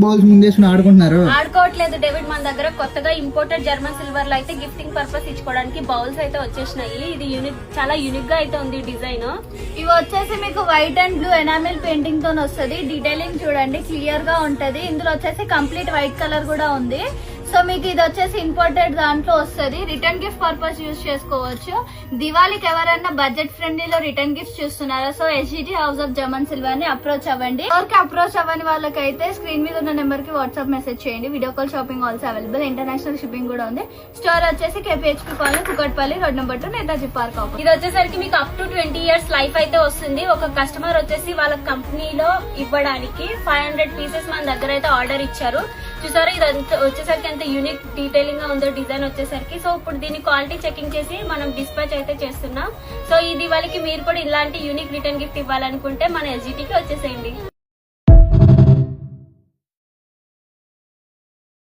Bowls ముందేసుకుని ఆడుకుంటున్నారు. ఆడుకోవట్లేదు David, మన దగ్గర కొత్తగా ఇంపోర్టెడ్ జర్మన్ సిల్వర్ లో అయితే గిఫ్టింగ్ పర్పస్ ఇచ్చుకోవడానికి బౌల్స్ అయితే వచ్చేసినాయి. ఇది యూనిక్, చాలా యూనిక్ గా అయితే ఉంది డిజైన్. ఇవి వచ్చేసి మీకు white and blue enamel painting తో వస్తుంది. డీటెయిలింగ్ చూడండి క్లియర్ గా ఉంటది. ఇందులో వచ్చేసి కంప్లీట్ వైట్ కలర్ కూడా ఉంది. సో మీకు ఇది వచ్చేసి ఇంపోర్టెడ్ దాంట్లో వస్తుంది. రిటర్న్ గిఫ్ట్ పర్పస్ యూజ్ చేసుకోవచ్చు. దివాళీకి ఎవరైనా బడ్జెట్ ఫ్రెండ్లీలో రిటర్న్ గిఫ్ట్ చూస్తున్నారా, so SGT house of German silver ని అప్రోచ్ అవ్వండి. ఎవరికి అప్రోచ్ అవ్వని వాళ్ళకైతే స్క్రీన్ మీద ఉన్న నెంబర్ కి వాట్సాప్ మెసేజ్ చేయండి. Video call shopping also available. International shipping కూడా ఉంది. స్టోర్ వచ్చేసి KPHP colony, Kukatpally, road number 2, Netaji park. ఇది వచ్చేసరికి మీకు అప్ టు 20 years లైఫ్ అయితే వస్తుంది. ఒక కస్టమర్ వచ్చేసి వాళ్ళ కంపెనీలో ఇవ్వడానికి 500 పీసెస్ మన దగ్గర అయితే ఆర్డర్ ఇచ్చారు. చూసారా, ఇది వచ్చేసరికి ఎంత యూనిక్ డీటెయిలింగ్ గా ఉందో డిజైన్ వచ్చేసరికి. సో ఇప్పుడు దీని క్వాలిటీ చెకింగ్ చేసి మనం డిస్పాచ్ అయితే చేస్తున్నాం. సో ఈ దివాళీకి మీరు కూడా ఇలాంటి యూనిక్ రిటర్న్ గిఫ్ట్ ఇవ్వాలనుకుంటే మన ఎస్జిటికి వచ్చేసేయండి.